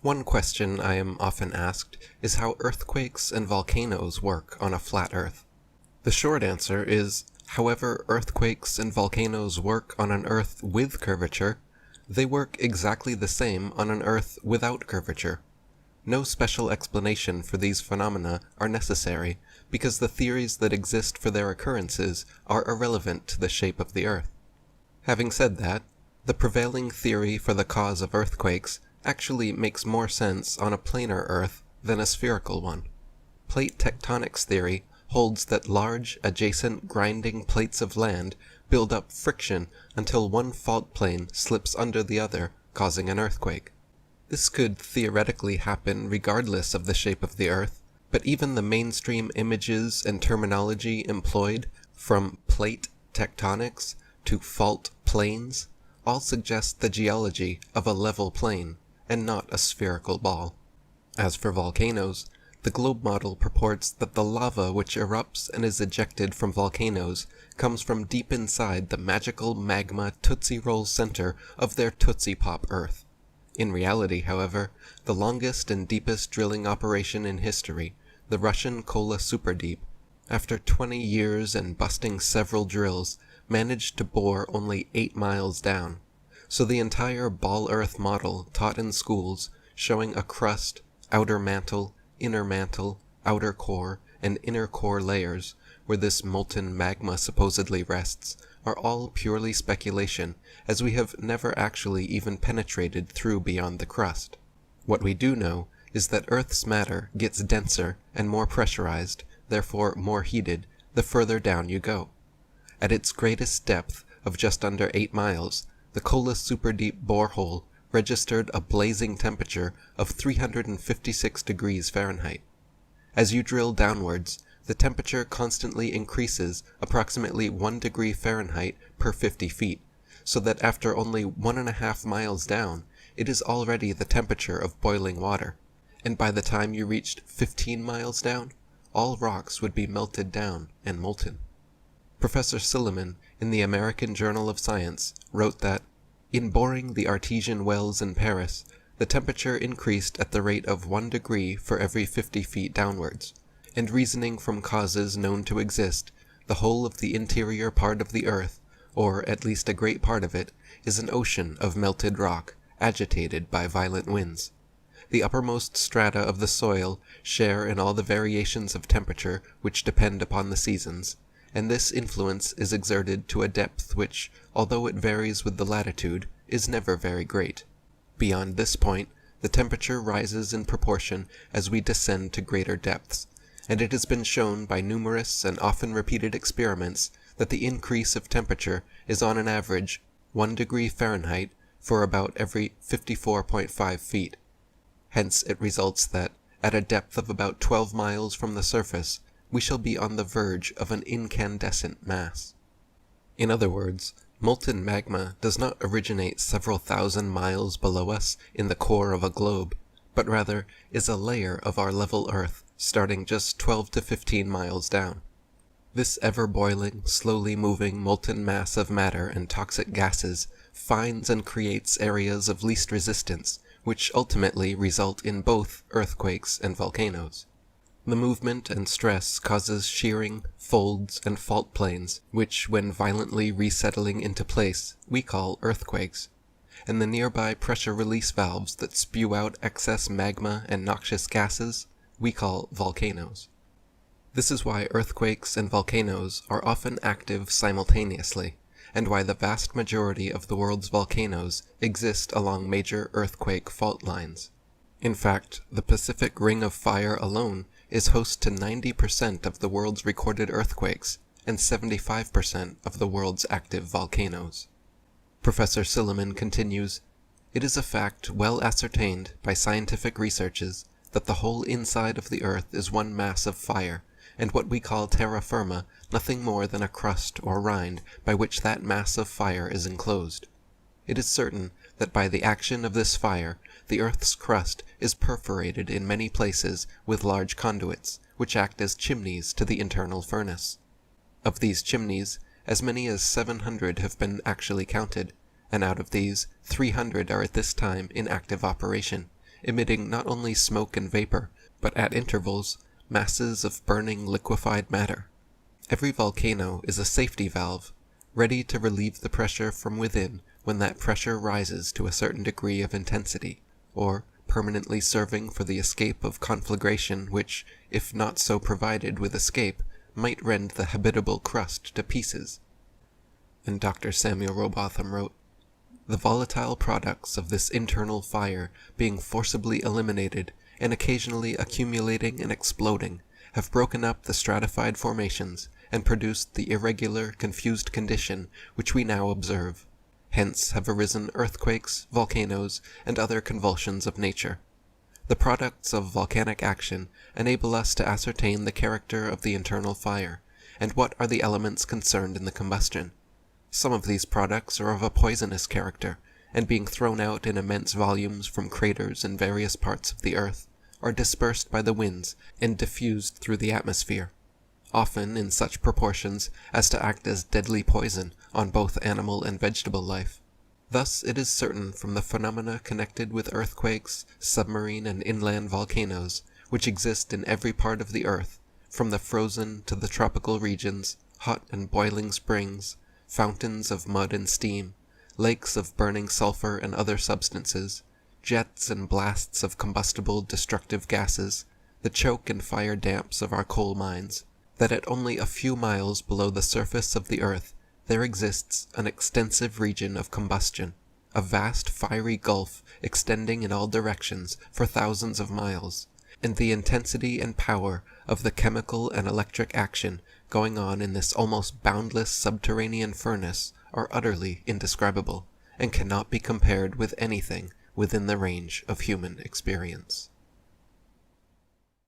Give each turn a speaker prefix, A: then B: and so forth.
A: One question I am often asked is how earthquakes and volcanoes work on a flat Earth. The short answer is, however earthquakes and volcanoes work on an Earth with curvature, they work exactly the same on an Earth without curvature. No special explanation for these phenomena are necessary because the theories that exist for their occurrences are irrelevant to the shape of the Earth. Having said that, the prevailing theory for the cause of earthquakes actually makes more sense on a planar Earth than a spherical one. Plate tectonics theory holds that large, adjacent grinding plates of land build up friction until one fault plane slips under the other, causing an earthquake. This could theoretically happen regardless of the shape of the Earth, but even the mainstream images and terminology employed, from plate tectonics to fault planes, all suggest the geology of a level plane, and not a spherical ball. As for volcanoes, the globe model purports that the lava which erupts and is ejected from volcanoes comes from deep inside the magical magma Tootsie Roll center of their Tootsie Pop Earth. In reality, however, the longest and deepest drilling operation in history, the Russian Kola Superdeep, after 20 years and busting several drills, managed to bore only 8 miles down. So the entire ball Earth model taught in schools, showing a crust, outer mantle, outer core, and inner core layers, where this molten magma supposedly rests, are all purely speculation, as we have never actually even penetrated through beyond the crust. What we do know is that Earth's matter gets denser and more pressurized, therefore more heated, the further down you go. At its greatest depth of just under 8 miles, the Kola Superdeep borehole registered a blazing temperature of 356 degrees Fahrenheit. As you drill downwards, the temperature constantly increases approximately 1 degree Fahrenheit per 50 feet, so that after only 1.5 miles down, it is already the temperature of boiling water, and by the time you reached 15 miles down, all rocks would be melted down and molten. Professor Silliman, in the American Journal of Science, wrote that, in boring the artesian wells in Paris, the temperature increased at the rate of 1 degree for every 50 feet downwards, and reasoning from causes known to exist, the whole of the interior part of the Earth, or at least a great part of it, is an ocean of melted rock, agitated by violent winds. The uppermost strata of the soil share in all the variations of temperature which depend upon the seasons, and this influence is exerted to a depth which, although it varies with the latitude, is never very great. Beyond this point, the temperature rises in proportion as we descend to greater depths, and it has been shown by numerous and often repeated experiments that the increase of temperature is on an average 1 degree Fahrenheit for about every 54.5 feet. Hence it results that, at a depth of about 12 miles from the surface, we shall be on the verge of an incandescent mass. In other words, molten magma does not originate several thousand miles below us in the core of a globe, but rather is a layer of our level Earth starting just 12 to 15 miles down. This ever-boiling, slowly moving molten mass of matter and toxic gases finds and creates areas of least resistance, which ultimately result in both earthquakes and volcanoes. The movement and stress causes shearing, folds, and fault planes, which, when violently resettling into place, we call earthquakes, and the nearby pressure release valves that spew out excess magma and noxious gases, we call volcanoes. This is why earthquakes and volcanoes are often active simultaneously, and why the vast majority of the world's volcanoes exist along major earthquake fault lines. In fact, the Pacific Ring of Fire alone is host to 90% of the world's recorded earthquakes and 75% of the world's active volcanoes. Professor Silliman continues, "It is a fact well ascertained by scientific researches that the whole inside of the Earth is one mass of fire, and what we call terra firma nothing more than a crust or rind by which that mass of fire is enclosed. It is certain that by the action of this fire, the Earth's crust is perforated in many places with large conduits, which act as chimneys to the internal furnace. Of these chimneys, as many as 700 have been actually counted, and out of these, 300 are at this time in active operation, emitting not only smoke and vapor, but at intervals, masses of burning liquefied matter. Every volcano is a safety valve, ready to relieve the pressure from within when that pressure rises to a certain degree of intensity, or permanently serving for the escape of conflagration which, if not so provided with escape, might rend the habitable crust to pieces. And Dr. Samuel Robotham wrote, "The volatile products of this internal fire being forcibly eliminated and occasionally accumulating and exploding, have broken up the stratified formations and produced the irregular, confused condition which we now observe. Hence have arisen earthquakes, volcanoes, and other convulsions of nature. The products of volcanic action enable us to ascertain the character of the internal fire, and what are the elements concerned in the combustion. Some of these products are of a poisonous character, and being thrown out in immense volumes from craters in various parts of the earth, are dispersed by the winds and diffused through the atmosphere, often in such proportions as to act as deadly poison on both animal and vegetable life. Thus it is certain from the phenomena connected with earthquakes, submarine and inland volcanoes, which exist in every part of the earth, from the frozen to the tropical regions, hot and boiling springs, fountains of mud and steam, lakes of burning sulfur and other substances, jets and blasts of combustible destructive gases, the choke and fire damps of our coal mines, that at only a few miles below the surface of the earth there exists an extensive region of combustion, a vast fiery gulf extending in all directions for thousands of miles, and the intensity and power of the chemical and electric action going on in this almost boundless subterranean furnace are utterly indescribable, and cannot be compared with anything within the range of human experience."